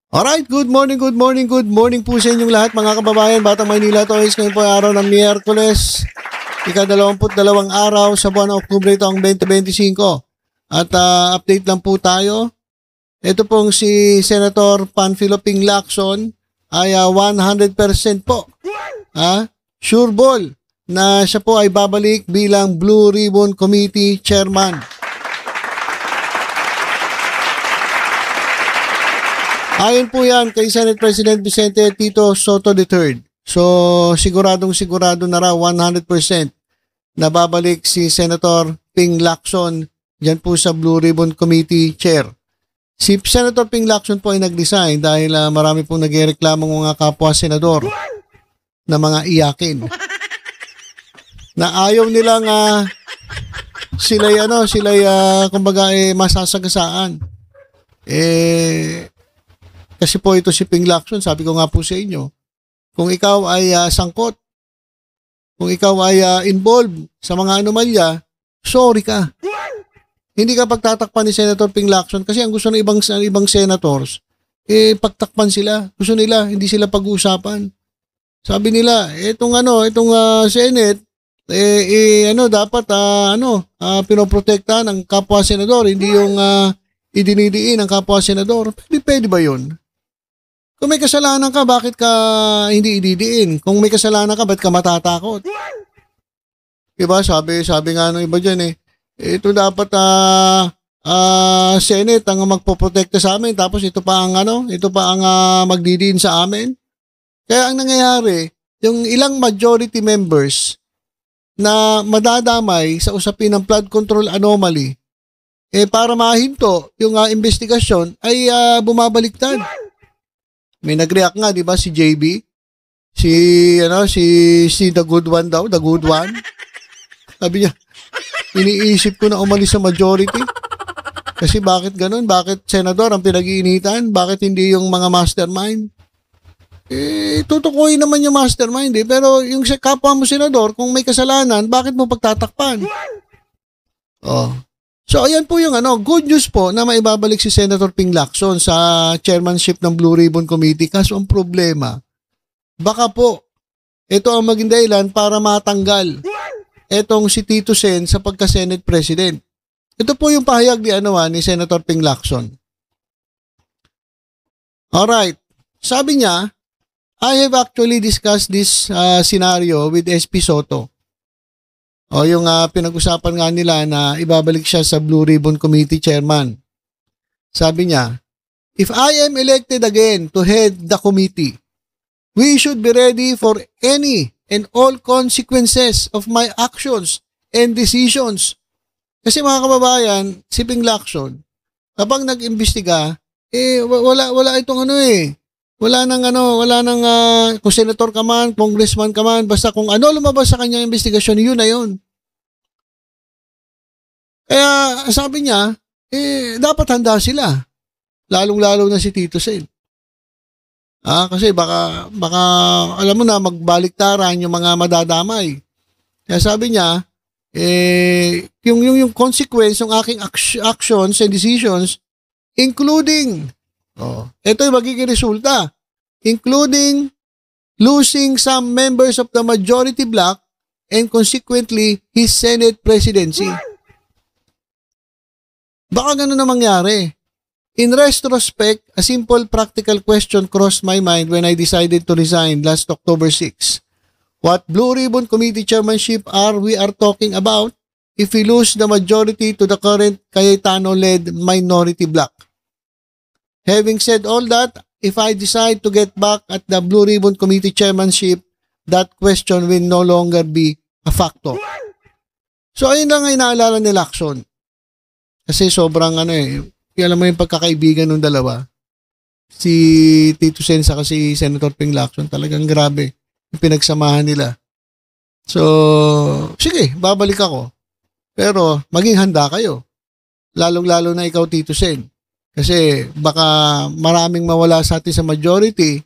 Alright, good morning po sa inyong lahat mga kababayan, Batang Maynila Toys. Ngayon po ay araw ng Miyerkules, ika-22 araw sa buwan ng Oktubre taong 2025. At update lang po tayo. Ito pong si Senator Panfilo Ping Lacson ay 100% po. Sure ball na siya po ay babalik bilang Blue Ribbon Committee Chairman. Ayon po yan kay Senate President Vicente Tito Soto III. So, sigurado na raw 100% na babalik si Senator Ping Lacson dyan po sa Blue Ribbon Committee Chair. Si Senator Ping Lacson po ay nag-resign dahil marami pong nagreklamo mga kapwa senador na mga iyakin. Na ayaw nilang sila'y kumbaga masasagasaan. Kasi po ito si Ping Lacson, sabi ko nga po sa inyo, kung ikaw ay sangkot, kung ikaw ay involved sa mga anomalya, sorry ka. Hindi ka pagtatakpan ni Senator Ping Lacson kasi ang gusto ng ibang senators, pagtakpan sila. Gusto nila, hindi sila pag-uusapan. Sabi nila, itong Senate, dapat pinoprotekta ng kapwa senador, hindi yung idinidiin ng kapwa senador. Pwede ba yun? Kung may kasalanan ka, bakit ka hindi ididiin? Kung may kasalanan ka, bakit ka matatakot? Diba? Sabi nga ng iba dyan ito dapat Senate ang magpoprotekta sa amin, tapos ito pa ang magdidiin sa amin. Kaya ang nangyayari, yung ilang majority members na madadamay sa usapin ng flood control anomaly, para mahinto yung investigasyon ay bumabaliktad. May nag-react nga, di ba, si JB? Si The Good One daw, The Good One. Sabi niya, iniisip ko na umalis sa majority. Kasi bakit ganun? Bakit senador ang pinag-iinitan? Bakit hindi yung mga mastermind? Tutukuyin naman yung mastermind pero yung kapwa mo senador, kung may kasalanan, bakit mo pagtatakpan? So, ayan po yung good news po na maibabalik si Senator Ping Lacson sa chairmanship ng Blue Ribbon Committee. Kaso ang problema, baka po, ito ang maging dahilan para matanggal etong si Tito Sen sa pagka-Senate President. Ito po yung pahayag ni Senator Ping Lacson. Alright, sabi niya, I have actually discussed this scenario with SP Soto. Yung pinag-usapan nga nila na ibabalik siya sa Blue Ribbon Committee Chairman. Sabi niya, if I am elected again to head the committee, we should be ready for any and all consequences of my actions and decisions. Kasi mga kababayan, si Ping Lacson, kapag nag-imbestiga, wala itong wala nang kung senator ka man, congressman ka man, basta kung lumabas sa kanyang investigasyon, yun na yun. Kaya sabi niya, dapat handa sila. Lalong-lalo na si Tito Sen. Kasi baka alam mo na magbaliktaran yung mga madadamay. Kaya sabi niya, yung consequence ng aking actions and decisions, including ito yung magiging resulta, including losing some members of the majority bloc and consequently his Senate presidency. Baka ganun na mangyari. In retrospect, a simple practical question crossed my mind when I decided to resign last October 6. What Blue Ribbon Committee chairmanship are we talking about if we lose the majority to the current Cayetano-led minority bloc? Having said all that, if I decide to get back at the Blue Ribbon Committee chairmanship, that question will no longer be a factor. So, ayun lang ang inaalala ni Lacson. Kasi sobrang alam mo yung pagkakaibigan ng dalawa. Si Tito Sen saka si Senator Ping Lacson, talagang grabe yung pinagsamahan nila. So, sige, babalik ako. Pero, maging handa kayo. Lalong-lalo na ikaw, Tito Sen. Kasi baka maraming mawala sa atin sa majority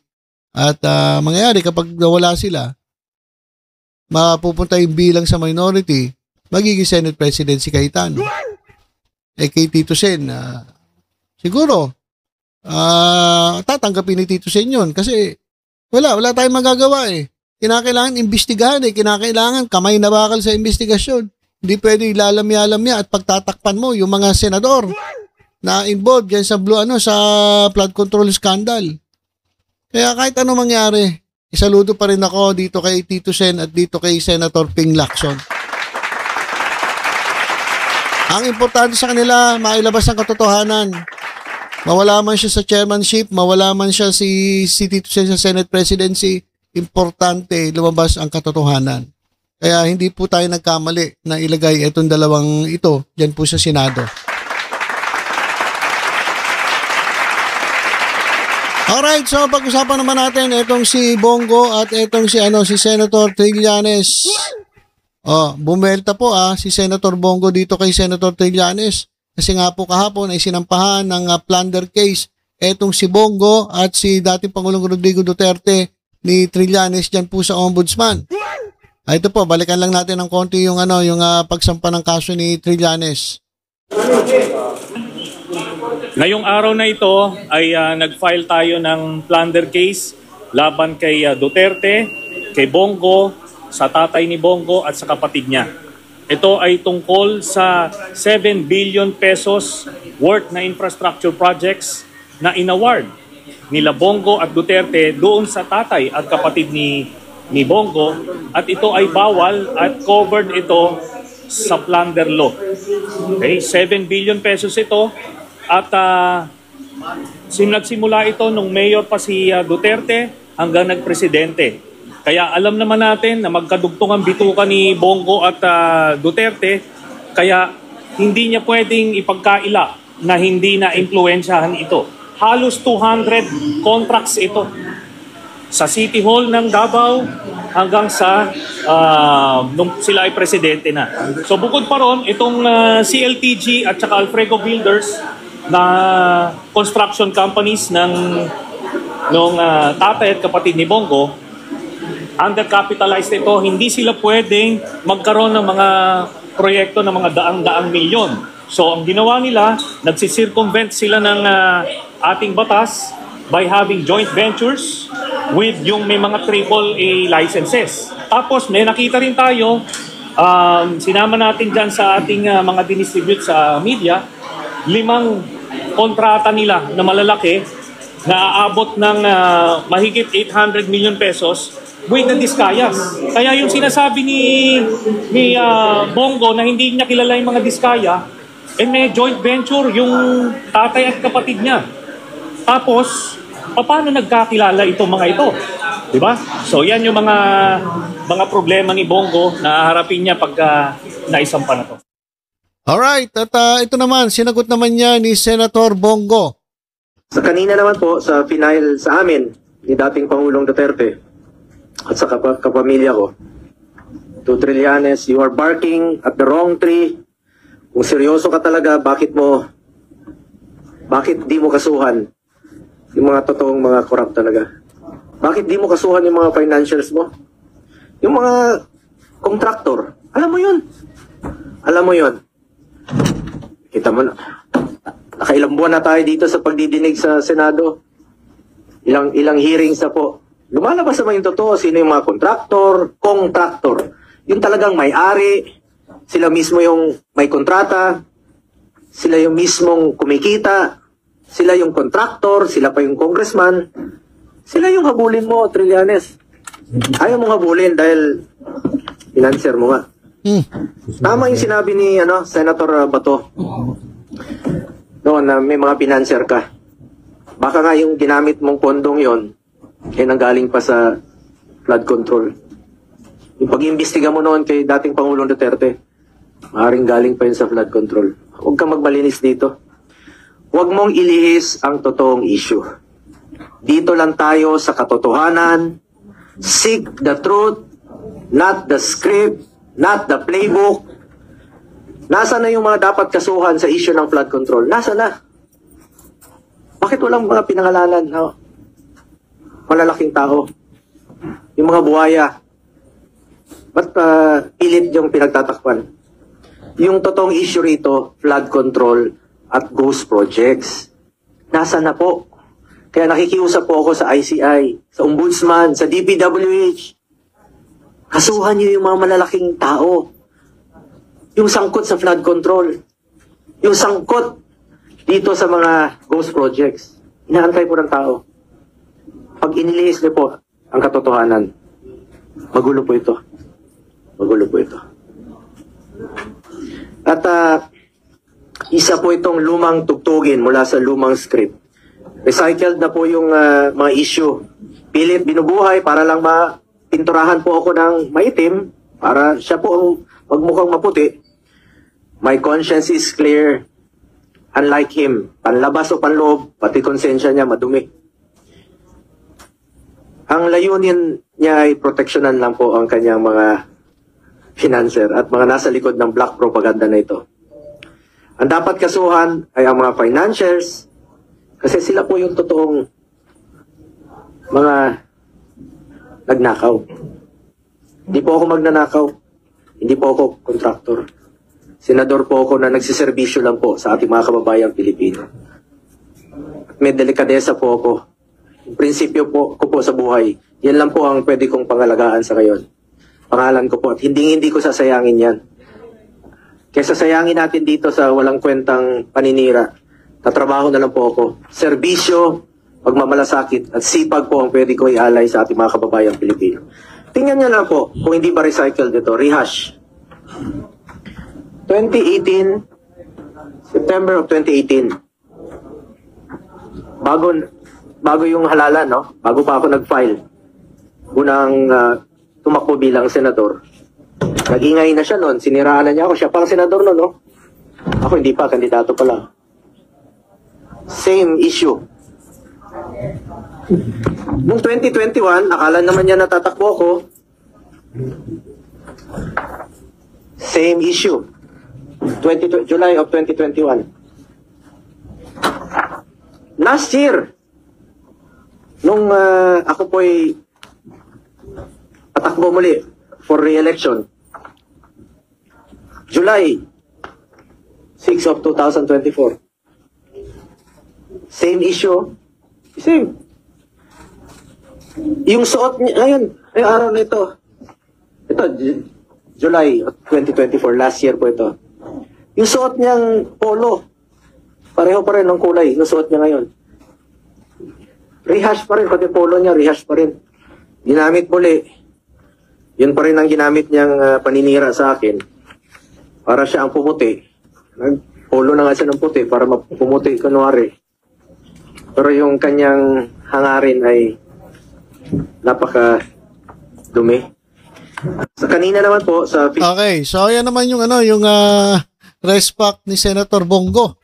at mangyayari kapag nawala sila, mapupunta yung bilang sa minority, magiging Senate President si Cayetano. Kay Tito Sen, siguro, tatanggapin ni Tito Sen yun. Kasi wala tayong magagawa eh. Kinakailangan imbestigahan eh. Kinakailangan kamay na bakal sa investigasyon. Hindi pwede ilalamya-lamya at pagtatakpan mo yung mga senador na involved yan sa sa flood control scandal. Kaya kahit ano mangyari, isaludo pa rin ako dito kay Tito Sen at dito kay Senator Ping Lacson. Ang importante sa kanila, mailabas ang katotohanan. Mawala man siya sa chairmanship, mawala man siya si Tito Sen sa Senate presidency, importante lumabas ang katotohanan. Kaya hindi po tayo nagkamali na ilagay itong dalawang ito dyan po sa Senado. Alright, so pag-usapan naman natin itong si Bongo at itong si Senator Trillanes. Bumelta po si Senator Bongo dito kay Senator Trillanes. Kasi nga po kahapon ay sinampahan ng plunder case etong si Bongo at si dating Pangulong Rodrigo Duterte ni Trillanes dyan po sa Ombudsman. Ito po, balikan lang natin ng konti yung pagsampa ng kaso ni Trillanes. Ngayong araw na ito ay nag-file tayo ng plunder case laban kay Duterte, kay Bongo, sa tatay ni Bongo at sa kapatid niya. Ito ay tungkol sa 7 billion pesos worth na infrastructure projects na inaward nila Bongo at Duterte doon sa tatay at kapatid ni Bongo, at ito ay bawal at covered ito sa plunder law. Okay, 7 billion pesos ito at nagsimula ito nung mayor pa si Duterte hanggang nagpresidente. Kaya alam naman natin na magkadugtong ang bituka ni Bongo at Duterte, kaya hindi niya pwedeng ipagkaila na hindi na impluwensyahan ito. Halos 200 contracts ito. Sa City Hall ng Davao hanggang sa nung sila ay presidente na. So bukod pa ron, itong CLTG at saka Alfredo Builders na construction companies nung tatay at kapatid ni Bongo, undercapitalized ito, hindi sila pwedeng magkaroon ng mga proyekto ng mga daang-daang milyon. So ang ginawa nila, nagsisircumvent sila ng ating batas by having joint ventures with yung may mga AAA licenses. Tapos may nakita rin tayo, sinama natin dyan sa ating mga dinistribute sa media, 5 kontrata nila na malalaki na aabot ng mahigit 800 million pesos with the Discayas. Kaya yung sinasabi ni Bongo na hindi niya kilala yung mga Discaya, may joint venture yung tatay at kapatid niya. Tapos, paano nagkakilala itong mga ito? Diba? So yan yung mga problema ni Bongo na harapin niya pagka naisampa na to. Alright, at ito naman, sinagot naman niya ni Senator Bongo. Sa kanina naman po, sa final sa amin, ni dating Pangulong Duterte at sa kapamilya ko, to Trillanes, you are barking at the wrong tree. Kung seryoso ka talaga, bakit di mo kasuhan yung mga totoong mga corrupt talaga? Bakit di mo kasuhan yung mga financials mo? Yung mga contractor, alam mo yun. Alam mo yun. Kita mo na. Nakailang buwan na tayo dito sa pagdidinig sa Senado. Ilang hearings na po. Lumalabas naman yung totoo. Sino yung mga contractor. Yung talagang may-ari. Sila mismo yung may kontrata. Sila yung mismong kumikita. Sila yung contractor. Sila pa yung congressman. Sila yung habulin mo, Trillanes. Ayaw mong habulin dahil financer mo nga. Tama yung sinabi ni Senator Bato. Noon na may mga financer ka. Baka nga yung ginamit mong pondong yon nanggaling pa sa flood control. Yung pag-iimbestiga mo noon kay dating Pangulong Duterte, maaaring galing pa yun sa flood control. Huwag kang magmalinis dito. Huwag mong ilihis ang totoong issue. Dito lang tayo sa katotohanan. Seek the truth, not the script, not the playbook. Nasaan na yung mga dapat kasuhan sa issue ng flood control? Nasaan na? Bakit walang mga pinangalanan na malalaking tao? Yung mga buhaya. Ba't pilit yung pinagtatakpan? Yung totoong issue rito, flood control at ghost projects. Nasaan na po? Kaya nakikiusap po ako sa ICI, sa Ombudsman, sa DPWH. Kasuhan niyo yung mga malalaking tao. Yung sangkot sa flood control. Yung sangkot dito sa mga ghost projects. Inaantay po ng tao. Pag inilihis niyo po ang katotohanan, magulo po ito. Magulo po ito. At isa po itong lumang tugtugin mula sa lumang script. Recycled na po yung mga issue. Pilit binubuhay para lang mapinturahan po ako ng maitim para siya po ang magmukhang maputi. My conscience is clear. Unlike him, panlabas o panloob, pati konsensya niya madumi. Ang layunin niya ay proteksyonan lang po ang kanyang mga financer at mga nasa likod ng black propaganda na ito. Ang dapat kasuhan ay ang mga financiers kasi sila po yung totoong mga nagnakaw. Hindi po ako magnanakaw. Hindi po ako kontraktor. Senador po ako na nagsiservisyo lang po sa ating mga kababayang Pilipino. At may delikadesa po ako. Yung prinsipyo ko po sa buhay, yan lang po ang pwede kong pangalagaan sa ngayon. Pangalan ko po at hindi ko sasayangin yan. Kesa sayangin natin dito sa walang kwentang paninira, tatrabaho na lang po ako. Serbisyo, pagmamalasakit at sipag po ang pwede ko ialay sa ating mga kababayang Pilipino. Tingnan niyo lang po, kung hindi ba recycled ito, rehash. 2018, September of 2018, bago yung halalan, no? Bago pa ako nag-file, unang tumakbo bilang senador. Nag-ingay na siya noon, siniraan na niya ako, siya pang senador noon, no? Ako hindi pa, kandidato pa lang. Same issue. Noong 2021, akala naman niya natatakbo ako. Same issue. July of 2021. Last year, nung ako po'y patakbo muli for re-election, July 6 of 2024. Same issue. Same. Yung suot niya, ayun, ay araw na ito. Ito, July of 2024, last year po ito. Yung suot niyang polo, pareho pa rin ng kulay, yung suot niya ngayon. Rehash pa rin, pati polo niya, rehash pa rin. Ginamit muli. Yun pa rin ang ginamit niyang paninira sa akin. Para siya ang pumuti. Polo na nga siya ng puti para pumuti kunwari. Pero yung kanyang hangarin ay napaka dumi. Sa kanina naman po sa Okay, so yan naman yung yung respack ni Senator Bongo.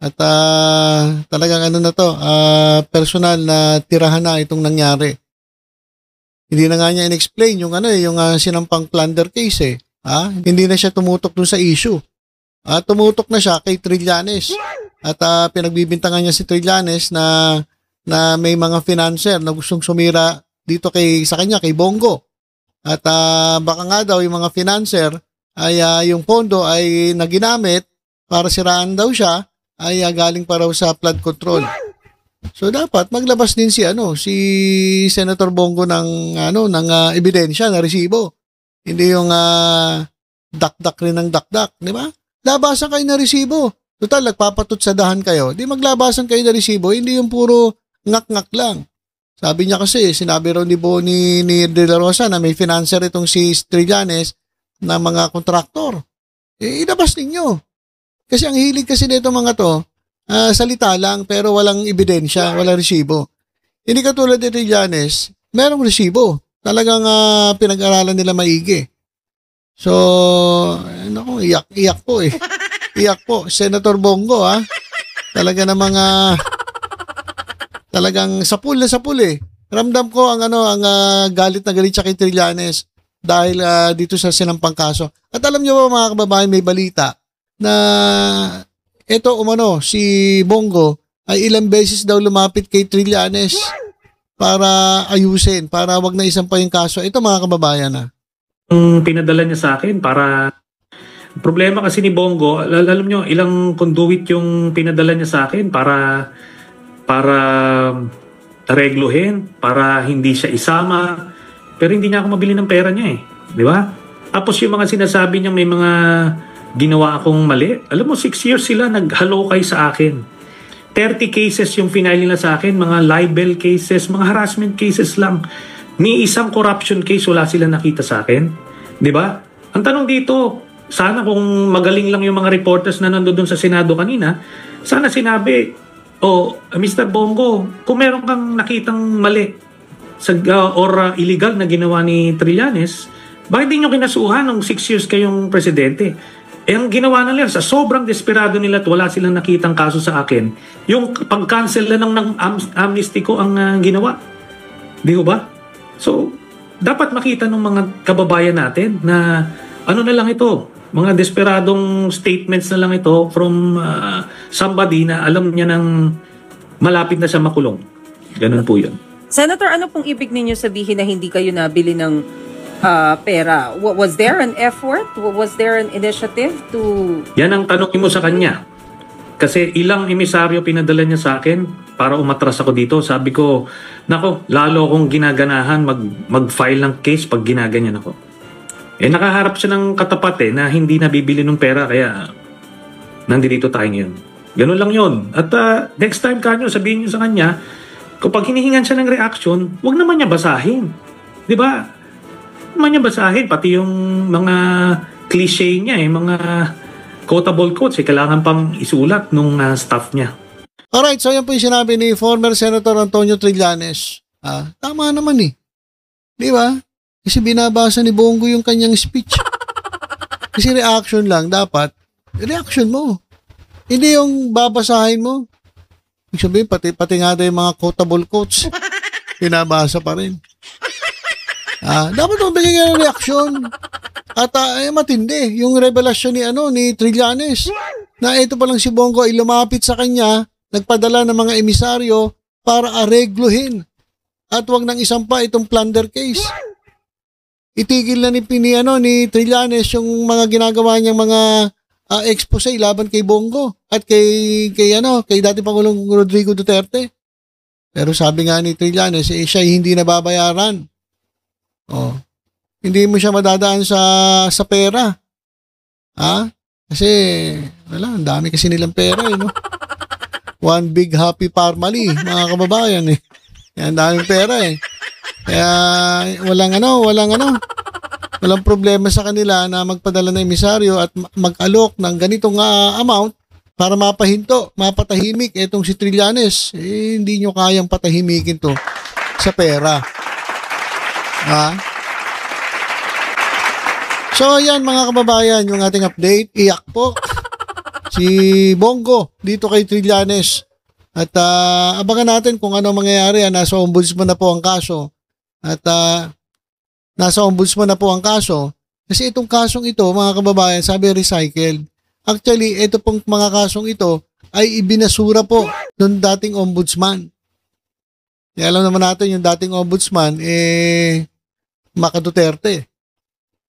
At talagang na to, personal na tirahan na itong nangyari. Hindi na nga niya in-explain yung yung sinampang plunder case Hindi na siya tumutok dun sa issue. Tumutok na siya kay Trillanes. At pinagbibintangan niya si Trillanes na may mga financer na gustong sumira dito sa kanya, kay Bongo. At baka nga daw yung mga financer ay yung pondo ay naginamit para siraan daw siya ay galing pa raw sa flood control. So dapat maglabas din si Senator Bongo ng ebidensya na resibo. Hindi yung dakdak rin ng dakdak, di ba? Labasan kayo ng resibo. Total, nagpapatot sa dahan kayo. Di maglabasan kayo ng resibo, hindi yung puro ngak-ngak lang. Sabi niya kasi, sinabi raw ni De La Rosa na may financer itong si Trillanes na mga kontraktor. Ilabas ninyo. Kasi ang hilig kasi nito mga to, salita lang pero walang ebidensya, walang resibo. Hindi katulad ni Trillanes, merong resibo. Talagang pinag-aralan nila maigi. So, iyak po eh. Iyak po. Senator Bongo talaga na mga talagang sapul na sapul eh. Ramdam ko ang galit na galit siya kay Trillanes dahil dito sa sinampang kaso. At alam niyo ba mga kababayan, may balita na si Bongo ay ilang beses daw lumapit kay Trillanes para ayusin, para wag na isampa yung kaso. Ito mga kababayan pinadala niya sa akin para problema kasi ni Bongo, alam nyo, ilang conduit yung pinadala niya sa akin para para regluhin, para hindi siya isama. Pero hindi niya ako mabili ng pera niya eh. Di ba? Tapos yung mga sinasabi niya may mga ginawa akong mali. Alam mo, 6 years sila naghalokay sa akin. 30 cases yung final nila sa akin, mga libel cases, mga harassment cases lang. Ni isang corruption case wala sila nakita sa akin. Di ba? Ang tanong dito, sana kung magaling lang yung mga reporters na nandoon sa Senado kanina, sana sinabi, Mr. Bongo, kung meron kang nakitang mali or illegal na ginawa ni Trillanes, bakit di nyo kinasuhan nung 6 years kayong presidente? Ang ginawa na nila, sa sobrang desperado nila at wala silang nakitang kaso sa akin, yung pag-cancel na ng amnesty ko ang ginawa. Di ba? So, dapat makita ng mga kababayan natin na ano na lang ito, mga desperadong statements na lang ito from somebody na alam niya nang malapit na siya makulong. Ganun po yun. Senator, ano pong ibig ninyo sabihin na hindi kayo nabili ng pera? Was there an effort? Was there an initiative to... Yan ang tanongin mo sa kanya. Kasi ilang emisaryo pinadala niya sa akin para umatras ako dito. Sabi ko, nako, lalo akong ginaganahan mag-file ng case pag ginaganyan ako. Nakaharap siya ng katapat na hindi nabibili ng pera kaya nandito tayo ngayon. Ganun lang yun. At next time kanyo, sabihin niyo sa kanya, kapag hinihingan siya ng reaction, wag naman niya basahin. Di ba? Naman niya basahin, pati yung mga cliche niya, mga quotable quotes, kailangan pang isulat nung staff niya. Alright, so yan po yung sinabi ni former Senator Antonio Trillanes. Tama naman eh. Di ba? Kasi binabasa ni Bongo yung kanyang speech. Kasi reaction lang, dapat, reaction mo. Hindi yung babasahin mo. Ibig sabihin, pati nga yung mga quotable quotes, binabasa pa rin. Dapat mabigyan ng reaksyon. At matindi, yung revelasyon ni Trillanes, na ito palang si Bongo ay lumapit sa kanya, nagpadala ng mga emisaryo para aregluhin. At wag nang isampa itong plunder case. Itigil na ni Trillanes yung mga ginagawa niyang mga expose laban kay Bongo at kay dating Pangulong Rodrigo Duterte. Pero sabi nga ni Trillanes, siya hindi nababayaran. Hindi mo siya madadaan sa pera. Kasi wala, ang dami kasi nilang pera no. One big happy family, mga kababayan Yan, daming pera Kaya walang problema sa kanila na magpadala ng emisaryo at mag-alok ng ganitong amount para mapatahimik itong si Trillanes. Hindi nyo kayang patahimikin to sa pera. So yan mga kababayan, yung ating update, iyak po si Bongo dito kay Trillanes. At abangan natin kung ano mangyayari. Nasa ombudsman na po ang kaso. At nasa ombudsman na po ang kaso. Kasi itong kasong ito, mga kababayan, sabi recycled. Actually, ito pong mga kasong ito ay ibinasura po ng dating ombudsman. Alam naman natin yung dating ombudsman, Maka Duterte.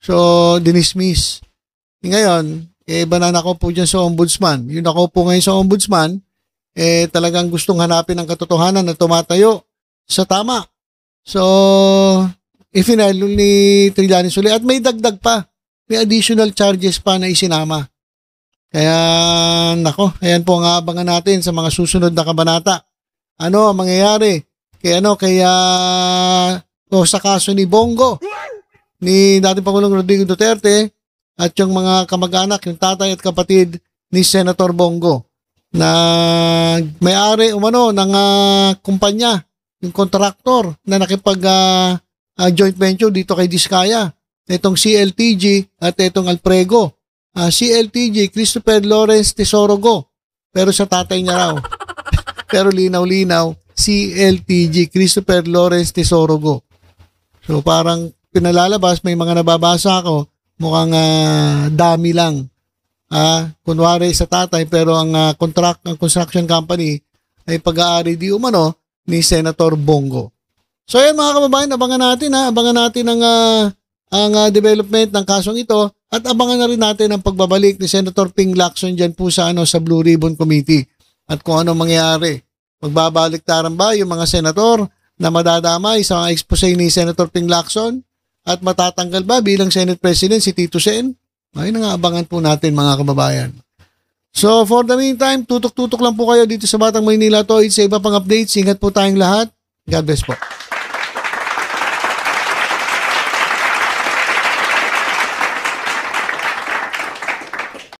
So, dinismiss. Ngayon, banana ko po dyan sa ombudsman. Yung ako po ngayon sa ombudsman, talagang gustong hanapin ang katotohanan na tumatayo sa tama. So, ifinile ni Trillanes uli at may dagdag pa. May additional charges pa na isinama. Kaya, ayan po ang abangan natin sa mga susunod na kabanata. Ano ang mangyayari? Sa kaso ni Bongo, ni dating Pangulong Rodrigo Duterte, at yung mga kamag-anak, yung tatay at kapatid ni Senator Bongo, na may-ari ng kumpanya, yung contractor na nakipag joint venture dito kay Diskaya, itong CLTG at itong Alprego. CLTG, Christopher Lawrence Tesorogo, pero sa tatay niya raw. Pero linaw-linaw, CLTG, Christopher Lawrence Tesorogo. So parang pinalalabas, may mga nababasa ako, mukhang dami lang. Kunwari sa tatay, pero ang construction company ay pag-aari di umano ni Senator Bongo. So yan mga kababayan, abangan natin ang development ng kasong ito at abangan na rin natin ang pagbabalik ni Senator Ping Lacson dyan po sa Blue Ribbon Committee at kung ano mangyayari. Magbabaliktaran ba yung mga senator na madadamay sa mga expose ni Senator Ping Lacson? At matatanggal ba bilang Senate President si Tito Sen? Ay, nangaabangan po natin mga kababayan. So for the meantime, tutok-tutok lang po kayo dito sa Batang Maynila to. Sa iba pang updates, ingat po tayong lahat. God bless po.